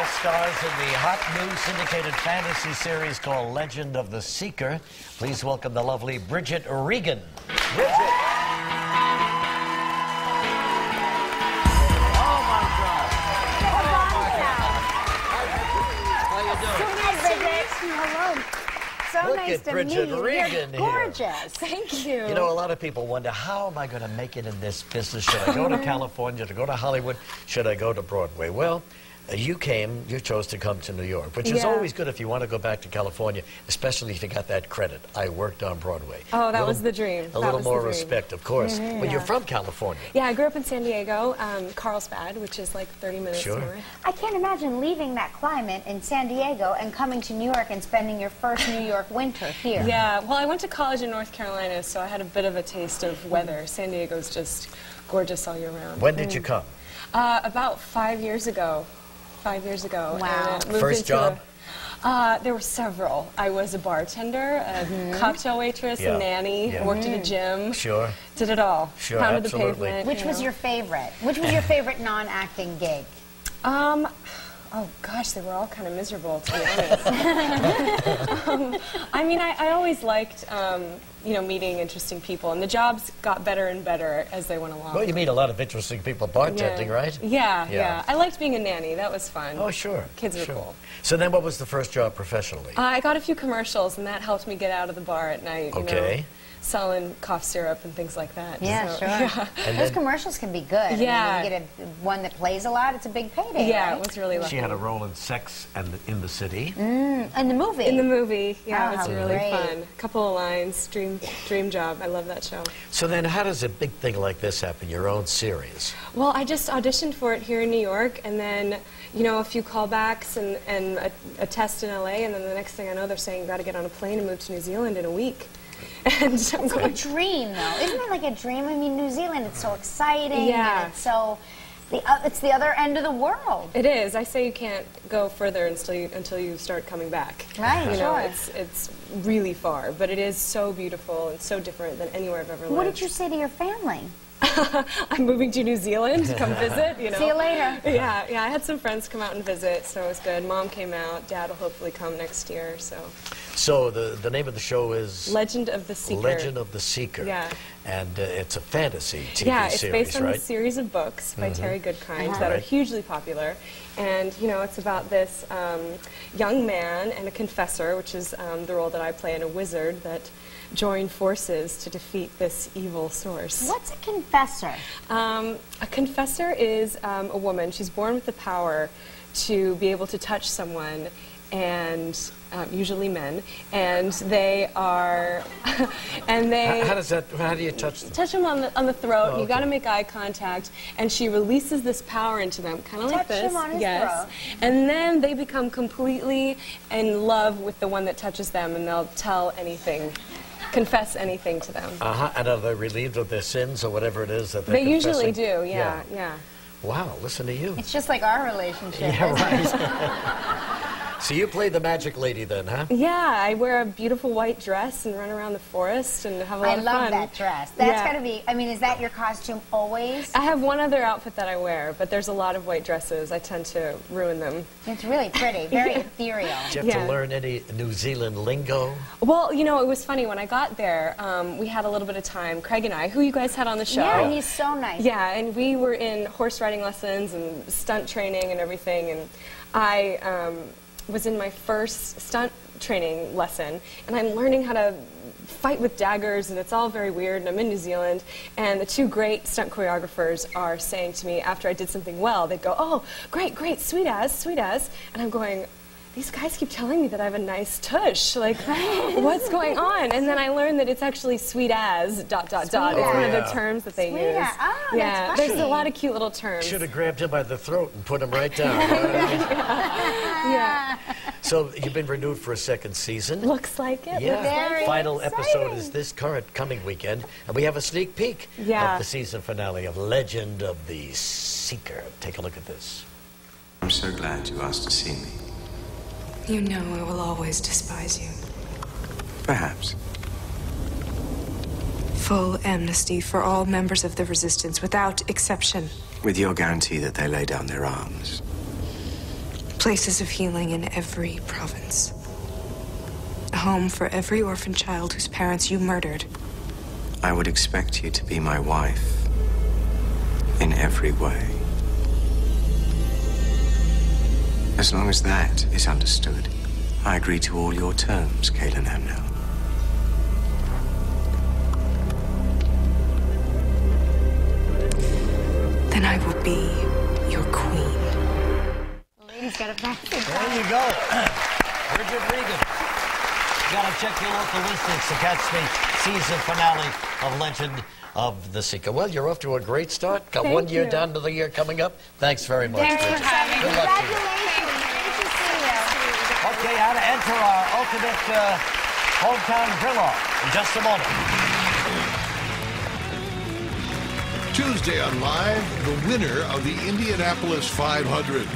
guest stars in the hot new syndicated fantasy series called Legend of the Seeker. Please welcome the lovely Bridget Regan. Bridget. Oh, my God. How you doing? Hi, Bridget. Hello. So Look nice at to Bridget meet you. Regan You're gorgeous. here. Thank you. You know, a lot of people wonder, how am I going to make it in this business? Should I go to California, to go to Hollywood? Should I go to Broadway? Well, you chose to come to New York, which is always good if you want to go back to California, especially if you got that credit. I worked on Broadway. Oh, that was the dream. A little more respect, of course. But you're from California. Yeah, I grew up in San Diego, Carlsbad, which is like 30 minutes north. I can't imagine leaving that climate in San Diego and coming to New York and spending your first New York winter here. Yeah, well, I went to college in North Carolina, so I had a bit of a taste of weather. San Diego's just gorgeous all year round. When did you come? About 5 years ago. 5 years ago. Wow. First job? There were several. I was a bartender, a cocktail waitress, a nanny, worked at a gym. Sure. Did it all. Sure, Pounded absolutely. the pavement. Which was your favorite? Which was your favorite non-acting gig? Oh gosh, they were all kind of miserable, to be honest. I mean, I always liked, you know, meeting interesting people, and the jobs got better and better as they went along. Well, you meet a lot of interesting people bartending, right? Yeah. I liked being a nanny. That was fun. Oh, sure. Kids were cool. So then what was the first job professionally? I got a few commercials, and that helped me get out of the bar at night, you know, selling cough syrup and things like that. Yeah, so, sure. Yeah. And those commercials can be good. Yeah. I mean, you get one that plays a lot, it's a big payday, Yeah, right? it was really lucky. She had a role in Sex and in the City. In the movie? In the movie, yeah, Oh, it was really great. fun. A couple of lines, dream job. I love that show. So then how does a big thing like this happen, your own series? Well, I just auditioned for it here in New York, and then, you know, a few callbacks and a test in LA, and then the next thing I know, they're saying, you got to get on a plane and move to New Zealand in a week. And I'm It's like a dream, though. Isn't it like a dream? I mean, New Zealand, it's so exciting. Yeah. And it's so... it's the other end of the world. It is. I say you can't go further until you start coming back. Right, you know, sure. it's really far, but it is so beautiful and so different than anywhere I've ever lived. What did you say to your family? I'm moving to New Zealand to come visit, you know. See you later. Yeah, I had some friends come out and visit, so it was good. Mom came out. Dad will hopefully come next year, so. So the name of the show is... Legend of the Seeker. Legend of the Seeker. Yeah. And it's a fantasy TV series, yeah, it's based on right? a series of books by Terry Goodkind that are hugely popular. And, you know, it's about this young man and a confessor, which is the role that I play, and a wizard that join forces to defeat this evil source. What's a confessor? A confessor is a woman. She's born with the power to be able to touch someone, and usually men, and they are, and they... How do you touch them? Touch them on the throat. Oh, You got to make eye contact, and she releases this power into them, kind of like this. Touch him on his throat. And then they become completely in love with the one that touches them, and they'll tell anything, confess anything to them. And are they relieved of their sins or whatever it is that they're They usually confessing? do, yeah. Wow, listen to you. It's just like our relationship. Yeah, right. So you play the magic lady then, huh? Yeah, I wear a beautiful white dress and run around the forest and have a lot of fun. I love that dress. That's got to be, I mean, is that your costume always? I have one other outfit that I wear, but there's a lot of white dresses. I tend to ruin them. It's really pretty, very ethereal. Did you have to learn any New Zealand lingo? Well, you know, it was funny. When I got there, we had a little bit of time. Craig and I, who you guys had on the show. Yeah, he's so nice. Yeah, and we were in horse riding lessons and stunt training and everything, and I was in my first stunt training lesson, and I'm learning how to fight with daggers, and it's all very weird, and I'm in New Zealand, and the two great stunt choreographers are saying to me after I did something well, they'd go, oh, great, sweet as, and I'm going, these guys keep telling me that I have a nice tush. Like, what's going on? And then I learned that it's actually sweet as, ... It's one of the terms that they use. Oh, yeah, that's funny. there's a lot of cute little terms. Should have grabbed him by the throat and put him right down. Yeah. So you've been renewed for a second season. Looks like it. Yeah. Very Final exciting. episode is this coming weekend, and we have a sneak peek of the season finale of Legend of the Seeker. Take a look at this. I'm so glad you asked to see me. You know I will always despise you. Perhaps. Full amnesty for all members of the Resistance, without exception. With your guarantee that they lay down their arms. Places of healing in every province. A home for every orphan child whose parents you murdered. I would expect you to be my wife in every way. As long as that is understood, I agree to all your terms, Kaylin Amnell. Then I will be your queen. Lady's got a back. There you go. Bridget Regan. You gotta check your local listings to catch the season finale of Legend of the Seeker. Well, you're off to a great start. Got Thank 1 year you. down to the year coming up. Thanks very much, Thanks for Bridget. having me. Good luck to you. Congratulations. Great to see you. Okay, how to enter our ultimate hometown grill-off in just a moment. Tuesday on Live, the winner of the Indianapolis 500.